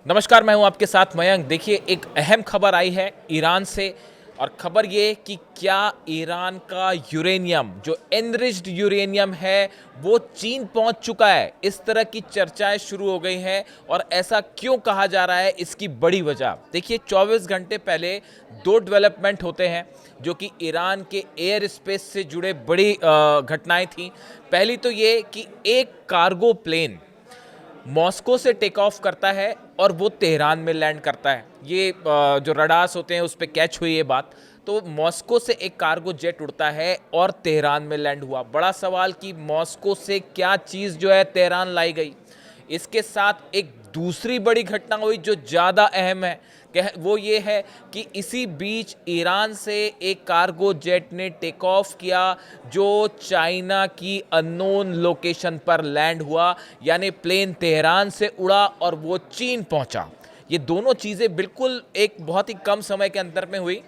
नमस्कार, मैं हूं आपके साथ मयंक। देखिए, एक अहम खबर आई है ईरान से और खबर ये कि क्या ईरान का यूरेनियम जो एनरिच्ड यूरेनियम है वो चीन पहुंच चुका है। इस तरह की चर्चाएं शुरू हो गई हैं और ऐसा क्यों कहा जा रहा है, इसकी बड़ी वजह देखिए। 24 घंटे पहले दो डेवलपमेंट होते हैं जो कि ईरान के एयर स्पेस से जुड़े बड़ी घटनाएं थी। पहली तो ये कि एक कार्गो प्लेन मॉस्को से टेक ऑफ करता है और वो तेहरान में लैंड करता है। ये जो रडार्स होते हैं उस पर कैच हुई ये बात। तो मॉस्को से एक कार्गो जेट उड़ता है और तेहरान में लैंड हुआ। बड़ा सवाल कि मॉस्को से क्या चीज़ जो है तेहरान लाई गई। इसके साथ एक दूसरी बड़ी घटना हुई जो ज़्यादा अहम है, वो ये है कि इसी बीच ईरान से एक कार्गो जेट ने टेक ऑफ किया जो चाइना की अननोन लोकेशन पर लैंड हुआ। यानी प्लेन तेहरान से उड़ा और वो चीन पहुंचा। ये दोनों चीज़ें बिल्कुल एक बहुत ही कम समय के अंतर में हुई।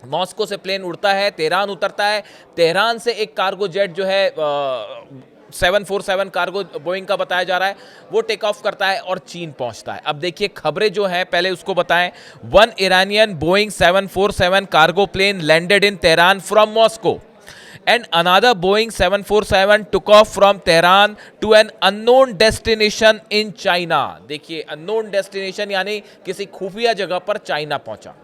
मॉस्को से प्लेन उड़ता है, तेहरान उतरता है, तेहरान से एक कार्गो जेट जो है 747 कार्गो बोइंग का बताया जा रहा है वो टेक ऑफ करता है और चीन पहुंचता है। अब देखिए खबरें जो हैं पहले उसको बताएं। One Iranian Boeing 747 cargo plane landed in Tehran from Moscow and another Boeing 747 took off from Tehran to an unknown destination in China। देखिए unknown destination यानी किसी खुफिया जगह पर चाइना पहुंचा।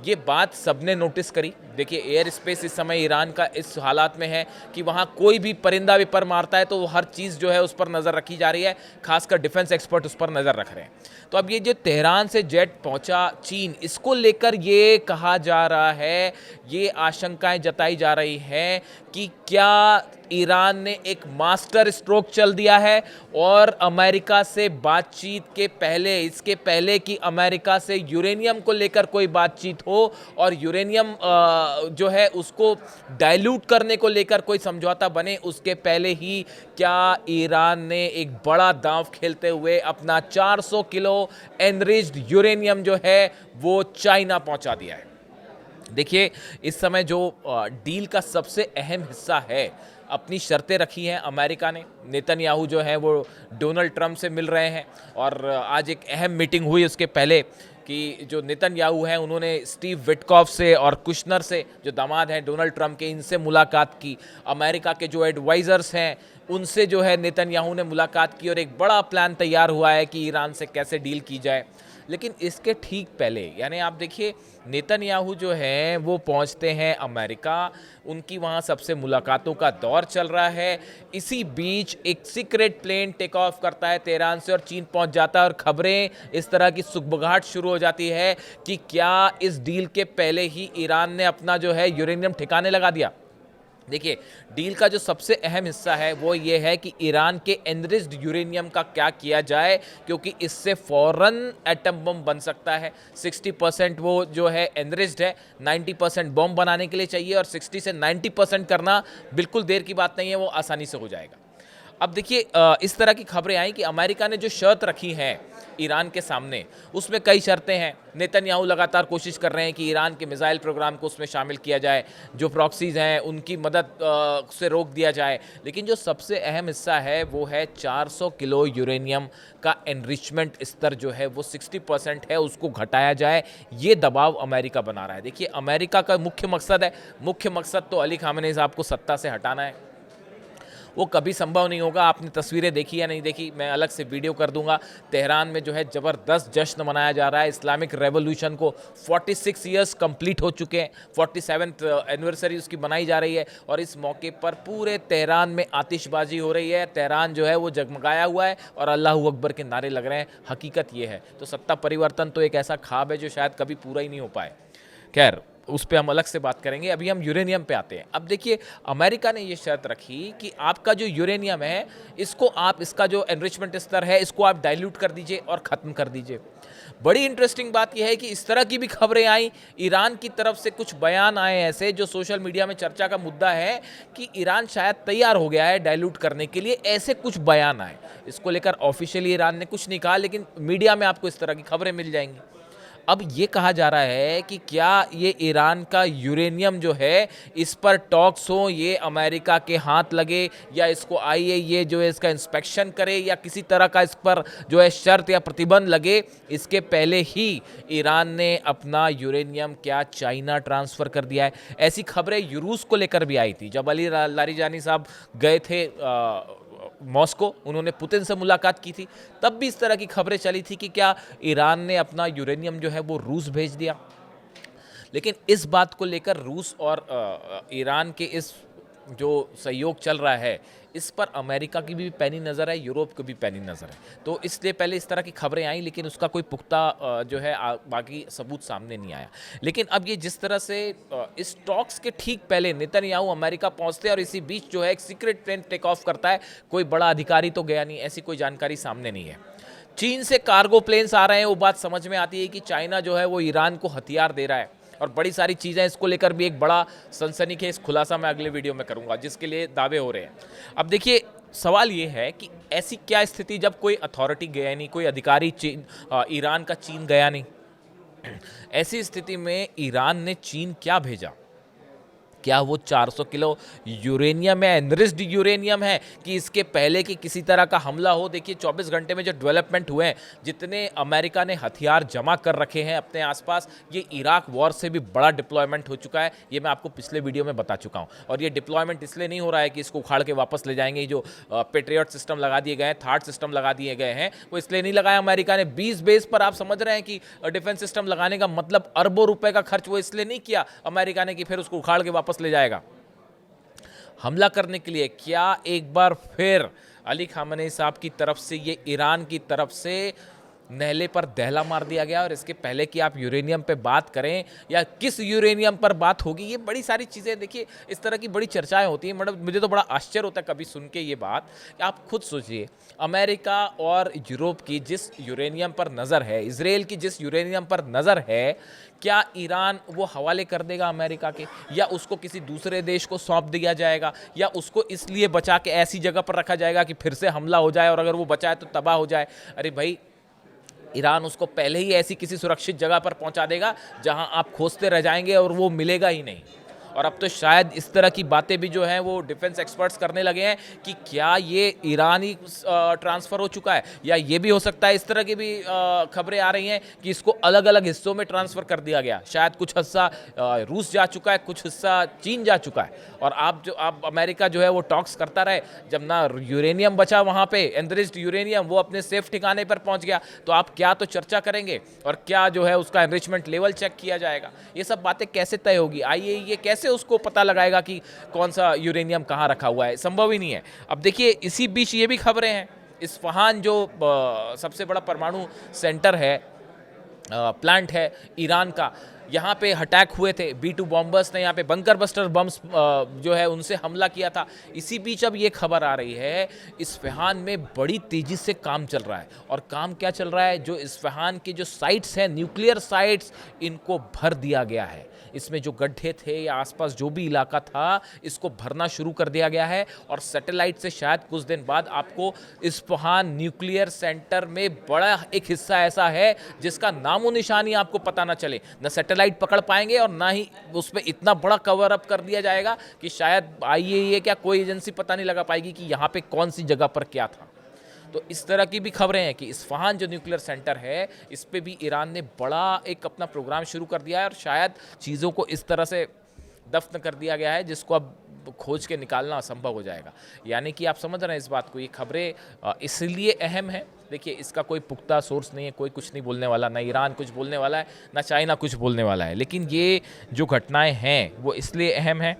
ये बात सबने नोटिस करी। देखिए एयर स्पेस इस समय ईरान का इस हालात में है कि वहाँ कोई भी परिंदा भी पर मारता है तो हर चीज़ जो है उस पर नज़र रखी जा रही है। खासकर डिफेंस एक्सपर्ट उस पर नज़र रख रहे हैं। तो अब ये जो तेहरान से जेट पहुँचा चीन, इसको लेकर ये कहा जा रहा है, ये आशंकाएं जताई जा रही हैं कि क्या ईरान ने एक मास्टर स्ट्रोक चल दिया है और अमेरिका से बातचीत के पहले, इसके पहले कि अमेरिका से यूरेनियम को लेकर कोई बातचीत हो और यूरेनियम जो है उसको डाइल्यूट करने को लेकर कोई समझौता बने, उसके पहले ही क्या ईरान ने एक बड़ा दांव खेलते हुए अपना 400 किलो एनरिच्ड यूरेनियम जो है वो चाइना पहुंचा दिया है। देखिए इस समय जो डील का सबसे अहम हिस्सा है, अपनी शर्तें रखी हैं अमेरिका ने। नेतन्याहू जो है वो डोनाल्ड ट्रंप से मिल रहे हैं और आज एक अहम मीटिंग हुई उसके पहले कि जो नेतन्याहू हैं उन्होंने स्टीव विटकॉफ से और कुशनर से, जो दामाद हैं डोनाल्ड ट्रंप के, इनसे मुलाकात की। अमेरिका के जो एडवाइज़र्स हैं उनसे जो है नेतन्याहू ने मुलाकात की और एक बड़ा प्लान तैयार हुआ है कि ईरान से कैसे डील की जाए। लेकिन इसके ठीक पहले यानी आप देखिए नेतन्याहू जो हैं वो पहुंचते हैं अमेरिका, उनकी वहां सबसे मुलाकातों का दौर चल रहा है। इसी बीच एक सीक्रेट प्लेन टेक ऑफ करता है तेहरान से और चीन पहुंच जाता है और खबरें इस तरह की सुगबुगाहट शुरू हो जाती है कि क्या इस डील के पहले ही ईरान ने अपना जो है यूरेनियम ठिकाने लगा दिया। देखिए डील का जो सबसे अहम हिस्सा है वो ये है कि ईरान के एनरिच्ड यूरेनियम का क्या किया जाए, क्योंकि इससे फ़ौरन एटम बम बन सकता है। 60% वो जो है एनरिच्ड है, 90% बम बनाने के लिए चाहिए और 60 से 90% करना बिल्कुल देर की बात नहीं है, वो आसानी से हो जाएगा। अब देखिए इस तरह की खबरें आई कि अमेरिका ने जो शर्त रखी है ईरान के सामने, उसमें कई शर्तें हैं। नेतन्याहू लगातार कोशिश कर रहे हैं कि ईरान के मिसाइल प्रोग्राम को उसमें शामिल किया जाए, जो प्रॉक्सीज़ हैं उनकी मदद से रोक दिया जाए। लेकिन जो सबसे अहम हिस्सा है वो है 400 किलो यूरेनियम का एनरिचमेंट स्तर जो है वो 60% है, उसको घटाया जाए। ये दबाव अमेरिका बना रहा है। देखिए अमेरिका का मुख्य मकसद है, मुख्य मकसद तो अली खामेनी साहब को सत्ता से हटाना है। वो कभी संभव नहीं होगा। आपने तस्वीरें देखी या नहीं देखी, मैं अलग से वीडियो कर दूंगा। तेहरान में जो है ज़बरदस्त जश्न मनाया जा रहा है। इस्लामिक रेवोल्यूशन को 46 ईयर्स कंप्लीट हो चुके हैं, 47th एनिवर्सरी उसकी मनाई जा रही है और इस मौके पर पूरे तेहरान में आतिशबाजी हो रही है। तेहरान जो है वो जगमगाया हुआ है और अल्लाहू अकबर के नारे लग रहे हैं। हकीकत ये है। तो सत्ता परिवर्तन तो एक ऐसा ख्वाब है जो शायद कभी पूरा ही नहीं हो पाए। खैर उस पर हम अलग से बात करेंगे। अभी हम यूरेनियम पे आते हैं। अब देखिए अमेरिका ने ये शर्त रखी कि आपका जो यूरेनियम है इसको आप, इसका जो एनरिचमेंट स्तर है इसको आप डाइल्यूट कर दीजिए और ख़त्म कर दीजिए। बड़ी इंटरेस्टिंग बात यह है कि इस तरह की भी खबरें आई, ईरान की तरफ से कुछ बयान आए ऐसे जो सोशल मीडिया में चर्चा का मुद्दा है कि ईरान शायद तैयार हो गया है डाइल्यूट करने के लिए। ऐसे कुछ बयान आए, इसको लेकर ऑफिशियली ईरान ने कुछ नहीं कहा, लेकिन मीडिया में आपको इस तरह की खबरें मिल जाएंगी। अब ये कहा जा रहा है कि क्या ये ईरान का यूरेनियम जो है इस पर टॉक्स हो, ये अमेरिका के हाथ लगे या इसको आईएईए जो है इसका इंस्पेक्शन करे या किसी तरह का इस पर जो है शर्त या प्रतिबंध लगे, इसके पहले ही ईरान ने अपना यूरेनियम क्या चाइना ट्रांसफ़र कर दिया है। ऐसी खबरें रूस को लेकर भी आई थी जब अली लारीजानी साहब गए थे मॉस्को, उन्होंने पुतिन से मुलाकात की थी, तब भी इस तरह की खबरें चली थी कि क्या ईरान ने अपना यूरेनियम जो है वो रूस भेज दिया। लेकिन इस बात को लेकर रूस और ईरान के इस जो सहयोग चल रहा है, इस पर अमेरिका की भी पैनी नज़र है, यूरोप की भी पैनी नज़र है। तो इसलिए पहले इस तरह की खबरें आई, लेकिन उसका कोई पुख्ता जो है बाकी सबूत सामने नहीं आया। लेकिन अब ये जिस तरह से इस टॉक्स के ठीक पहले नेतन्याहू अमेरिका पहुंचते हैं और इसी बीच जो है एक सीक्रेट प्लेन टेक ऑफ करता है, कोई बड़ा अधिकारी तो गया नहीं, ऐसी कोई जानकारी सामने नहीं है। चीन से कार्गो प्लेन्स आ रहे हैं, वो बात समझ में आती है कि चाइना जो है वो ईरान को हथियार दे रहा है और बड़ी सारी चीज़ें, इसको लेकर भी एक बड़ा सनसनीखेज खुलासा मैं अगले वीडियो में करूंगा जिसके लिए दावे हो रहे हैं। अब देखिए, सवाल ये है कि ऐसी क्या स्थिति जब कोई अथॉरिटी गया नहीं, कोई अधिकारी ईरान का चीन गया नहीं, ऐसी स्थिति में ईरान ने चीन क्या भेजा? क्या वो 400 किलो यूरेनियम है, एनरिच्ड यूरेनियम है, कि इसके पहले कि किसी तरह का हमला हो? देखिए 24 घंटे में जो डेवलपमेंट हुए हैं, जितने अमेरिका ने हथियार जमा कर रखे हैं अपने आसपास, ये इराक वॉर से भी बड़ा डिप्लॉयमेंट हो चुका है। ये मैं आपको पिछले वीडियो में बता चुका हूँ। और ये डिप्लॉयमेंट इसलिए नहीं हो रहा है कि इसको उखाड़ के वापस ले जाएंगे। जो पेट्रियट सिस्टम लगा दिए गए हैं, थार्ड सिस्टम लगा दिए गए हैं, वो इसलिए नहीं लगाया अमेरिका ने। 20 बेस पर आप समझ रहे हैं कि डिफेंस सिस्टम लगाने का मतलब अरबों रुपए का खर्च वो इसलिए नहीं किया अमेरिका ने कि फिर उसको उखाड़ के वापस ले जाएगा। हमला करने के लिए क्या एक बार फिर अली खामेनी साहब की तरफ से, ये ईरान की तरफ से नहले पर दहला मार दिया गया। और इसके पहले कि आप यूरेनियम पे बात करें या किस यूरेनियम पर बात होगी, ये बड़ी सारी चीज़ें, देखिए इस तरह की बड़ी चर्चाएं होती हैं। मतलब मुझे तो बड़ा आश्चर्य होता है कभी सुन के ये बात कि आप खुद सोचिए, अमेरिका और यूरोप की जिस यूरेनियम पर नज़र है, इजराइल की जिस यूरेनियम पर नज़र है, क्या ईरान वो हवाले कर देगा अमेरिका के, या उसको किसी दूसरे देश को सौंप दिया जाएगा, या उसको इसलिए बचा के ऐसी जगह पर रखा जाएगा कि फिर से हमला हो जाए और अगर वो बचाए तो तबाह हो जाए? अरे भाई, ईरान उसको पहले ही ऐसी किसी सुरक्षित जगह पर पहुंचा देगा जहां आप खोजते रह जाएंगे और वो मिलेगा ही नहीं। और अब तो शायद इस तरह की बातें भी जो हैं वो डिफेंस एक्सपर्ट्स करने लगे हैं कि क्या ये ईरान ही ट्रांसफ़र हो चुका है, या ये भी हो सकता है, इस तरह की भी खबरें आ रही हैं कि इसको अलग अलग हिस्सों में ट्रांसफ़र कर दिया गया। शायद कुछ हिस्सा रूस जा चुका है, कुछ हिस्सा चीन जा चुका है। और आप अमेरिका जो है वो टॉक्स करता रहे, जब ना यूरेनियम बचा वहाँ पे, एनरिच्ड यूरेनियम, वो अपने सेफ ठिकाने पर पहुँच गया, तो आप क्या तो चर्चा करेंगे और क्या जो है उसका एनरिचमेंट लेवल चेक किया जाएगा? ये सब बातें कैसे तय होगी? आईएईए कैसे उसको पता लगाएगा कि कौन सा यूरेनियम कहाँ रखा हुआ है? संभव ही नहीं है। अब देखिए, इसी बीच ये भी खबरें हैं, इस्फहान जो सबसे बड़ा परमाणु सेंटर है, प्लांट है ईरान का, यहाँ पे अटैक हुए थे। B2 बॉम्बर्स ने यहाँ पे बंकर बस्टर बम्स जो है उनसे हमला किया था। इसी बीच अब ये खबर आ रही है, इस्फहान में बड़ी तेज़ी से काम चल रहा है। और काम क्या चल रहा है? जो इस्फहान के जो साइट्स हैं, न्यूक्लियर साइट्स, इनको भर दिया गया है। इसमें जो गड्ढे थे या आसपास जो भी इलाका था, इसको भरना शुरू कर दिया गया है। और सैटेलाइट से शायद कुछ दिन बाद आपको इस्फहान न्यूक्लियर सेंटर में बड़ा एक हिस्सा ऐसा है जिसका नामो निशानी आपको पता ना चले, न सैटेलाइट पकड़ पाएंगे और ना ही उस पर इतना बड़ा कवर अप कर दिया जाएगा कि शायद आईएईए क्या कोई एजेंसी पता नहीं लगा पाएगी कि यहाँ पे कौन सी जगह पर क्या था। तो इस तरह की भी खबरें हैं कि इस्फहान जो न्यूक्लियर सेंटर है, इस पे भी ईरान ने बड़ा एक अपना प्रोग्राम शुरू कर दिया है और शायद चीज़ों को इस तरह से दफन कर दिया गया है जिसको अब खोज के निकालना असंभव हो जाएगा। यानी कि आप समझ रहे हैं इस बात को, ये खबरें इसलिए अहम है। देखिए, इसका कोई पुख्ता सोर्स नहीं है, कोई कुछ नहीं बोलने वाला, ना ईरान कुछ बोलने वाला है, ना चाइना कुछ बोलने वाला है। लेकिन ये जो घटनाएं हैं वो इसलिए अहम हैं।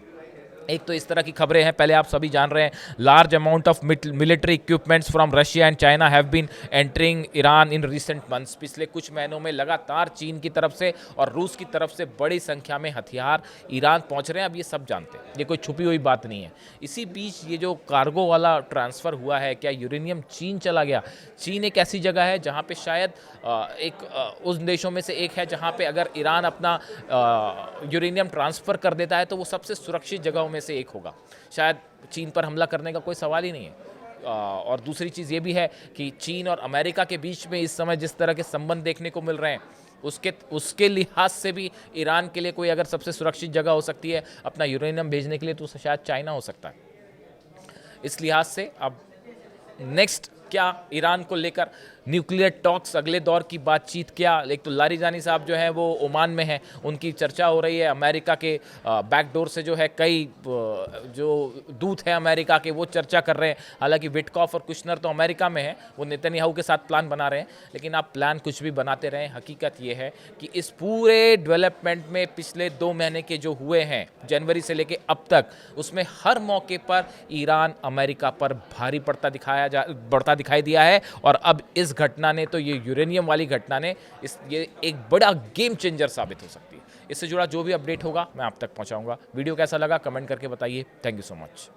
एक तो इस तरह की खबरें हैं, पहले आप सभी जान रहे हैं, large amount of military equipments from Russia and China have been entering Iran in recent months. पिछले कुछ महीनों में लगातार चीन की तरफ से और रूस की तरफ से बड़ी संख्या में हथियार ईरान पहुंच रहे हैं। अब ये सब जानते हैं, ये कोई छुपी हुई बात नहीं है। इसी बीच ये जो कार्गो वाला ट्रांसफ़र हुआ है, क्या यूरेनियम चीन चला गया? चीन एक ऐसी जगह है जहाँ पे शायद उस देशों में से एक है जहाँ पे अगर ईरान अपना यूरेनियम ट्रांसफ़र कर देता है तो वो सबसे सुरक्षित जगहों में से एक होगा। शायद चीन पर हमला करने का कोई सवाल ही नहीं है। और दूसरी चीज़ ये भी है कि चीन और अमेरिका के बीच में इस समय जिस तरह के संबंध देखने को मिल रहे हैं, उसके लिहाज से भी ईरान के लिए कोई अगर सबसे सुरक्षित जगह हो सकती है अपना यूरेनियम भेजने के लिए, तो शायद चाइना हो सकता है। इस लिहाज से अब नेक्स्ट क्या ईरान को लेकर न्यूक्लियर टॉक्स, अगले दौर की बातचीत क्या। एक तो लारिजानी साहब जो हैं वो ओमान में हैं, उनकी चर्चा हो रही है। अमेरिका के बैकडोर से जो है कई जो दूत हैं अमेरिका के वो चर्चा कर रहे हैं। हालांकि विटकॉफ और कुशनर तो अमेरिका में हैं, वो नेतन्याहू के साथ प्लान बना रहे हैं। लेकिन आप प्लान कुछ भी बनाते रहें, हकीकत ये है कि इस पूरे डेवलपमेंट में पिछले 2 महीने के जो हुए हैं जनवरी से लेके अब तक, उसमें हर मौके पर ईरान अमेरिका पर भारी बढ़ता दिखाई दिया है। और अब इस घटना ने, तो ये यूरेनियम वाली घटना ने ये एक बड़ा गेम चेंजर साबित हो सकती है। इससे जुड़ा जो भी अपडेट होगा मैं आप तक पहुंचाऊंगा। वीडियो कैसा लगा कमेंट करके बताइए। Thank you so much.